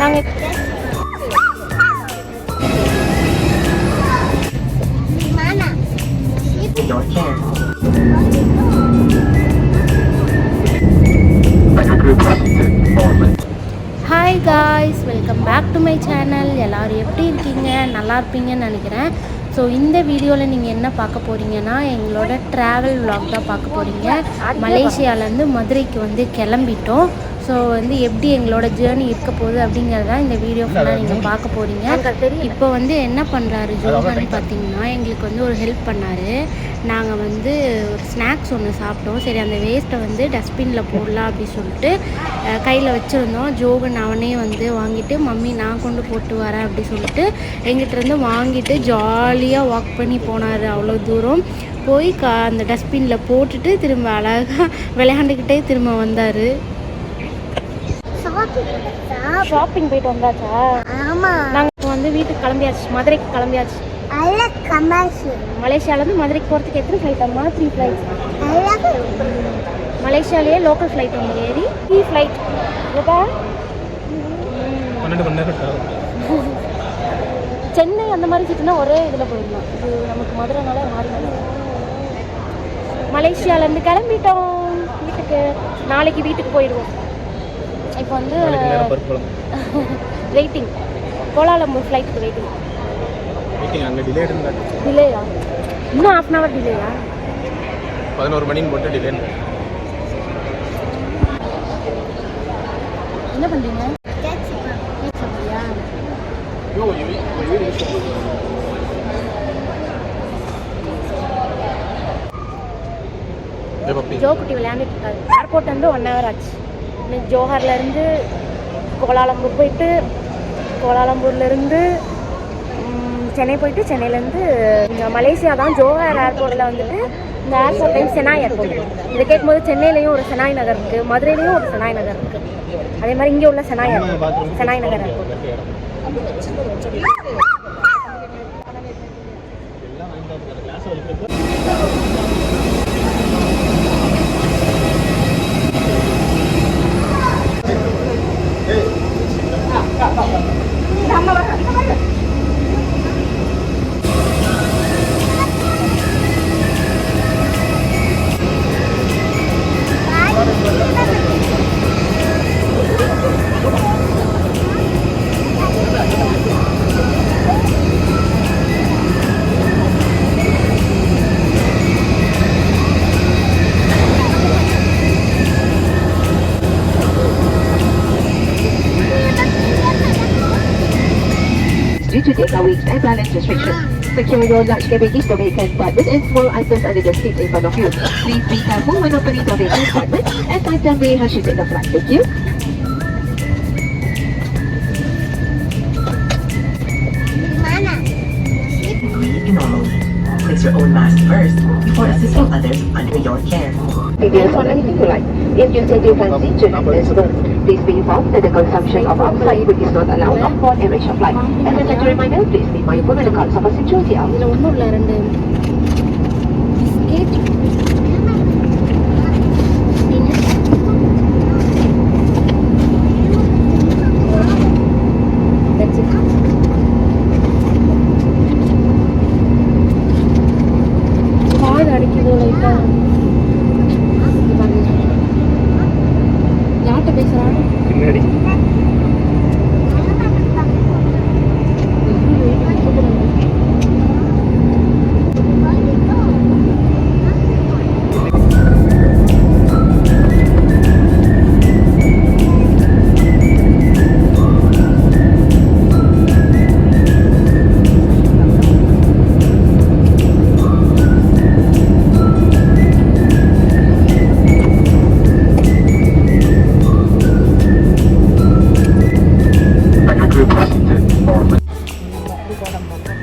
நாங்கள் hi guys, welcome back to my channel. எல்லோரும் எப்படி இருக்கீங்க? நல்லா இருப்பீங்கன்னு நினைக்கிறேன். ஸோ இந்த வீடியோவில் நீங்கள் என்ன பார்க்க போகிறீங்கன்னா, எங்களோட ட்ராவல் vlog தான் பார்க்க போகிறீங்க. மலேசியாவிலேருந்து மதுரைக்கு கிளம்பிட்டோம். ஸோ எப்படி எங்களோட ஜேர்னி இருக்க போகுது அப்படிங்கிறதான் இந்த வீடியோ ஃபுல்லாக நீங்கள் பார்க்க போகிறீங்க. இப்போ என்ன பண்ணுறாரு ஜோஹன் பார்த்தீங்கன்னா, எங்களுக்கு ஒரு ஹெல்ப் பண்ணார். நாங்கள் ஒரு ஸ்நாக்ஸ் ஒன்று சாப்பிட்டோம். சரி, அந்த வேஸ்ட்டை டஸ்ட்பினில் போடலாம் அப்படி சொல்லிட்டு கையில் வச்சுருந்தோம். ஜோகன் அவனே வாங்கிட்டு, மம்மி நான் கொண்டு போட்டு வரேன் அப்படி சொல்லிட்டு எங்கிட்டேருந்து வாங்கிட்டு ஜாலியாக வாக் பண்ணி போனார். அவ்வளோ தூரம் போய் அந்த டஸ்ட்பினில் போட்டுட்டு திரும்ப அழகாக விளையாண்டுக்கிட்டே திரும்ப வந்தார். ஷாப்பிங் போயிட்டு வந்தாச்சா? ஆமாம், நாங்கள் வீட்டுக்கு கிளம்பியாச்சு, மதுரைக்கு கிளம்பியாச்சு. மலேசியாவிலேருந்து மதுரைக்கு போகிறதுக்கு எத்தனை ஃப்ளைட் அம்மா? 3 ஃப்ளைட்ஸ். மலேசியாலேயே லோக்கல் ஃப்ளைட் ஏறி 3 ஃப்ளைட். 12 மணி நேரம். சென்னை அந்த மாதிரி சுற்றினா ஒரே இதில் போயிடலாம். இது நமக்கு மதுரைனால மாறி மலேசியாவிலேருந்து கிளம்பிட்டோம் வீட்டுக்கு. நாளைக்கு வீட்டுக்கு போயிடுவோம். இப்போ வெயிட்டிங், கோலாலம்பூர் ஃப்ளைட்டுக்கு வெயிட்டிங். டிலேயா? இன்னும் 1/2 hour டிலேயா? 11 மணின்னு போட்டு டிலே. என்ன பண்ணுறீங்க? ஜோக்குட்டி விளையாண்டுட்டு இருக்காரு. ஏர்போர்ட் 1 hour ஆச்சு. ஜோஹர்லேருந்து கோலாலம்பூர் போயிட்டு, கோலாலம்பூர்லேருந்து சென்னை போயிட்டு, சென்னையிலேருந்து இங்கே மலேசியா தான். ஜோஹர் ஏர்போர்ட்டில் இந்த ஏர்போர்ட் டைம் செனாய் ஏர்போர்ட். இதை கேட்கும்போது சென்னையிலையும் ஒரு செனாய் நகர் இருக்குது, மதுரையிலையும் ஒரு செனாய் நகர் இருக்குது. அதே மாதிரி இங்கே உள்ள Shenoy airport, Shenoy Nagar airport. Due to takeaways and balance restrictions, secure your large cabbages to vacant compartment and small items under the seats in front of you. Please be careful when opening the vacant compartment and find them way hashes in the front. Thank you. Breathe normally. Place your own mask first before assisting others under your care. Details on anything you like. If you say you fancy during this room, please be informed that the consumption of outside food is not allowed on board a Malaysia flight. And as a reminder, please be mindful when it comes to security. இதில் ஒன்றும் இல்லை, 2 biscuit. காது அடிக்குது லைட்டாக. யார்கிட்ட பேசுகிறான்? பின்னாடி போட மாட்டோம்.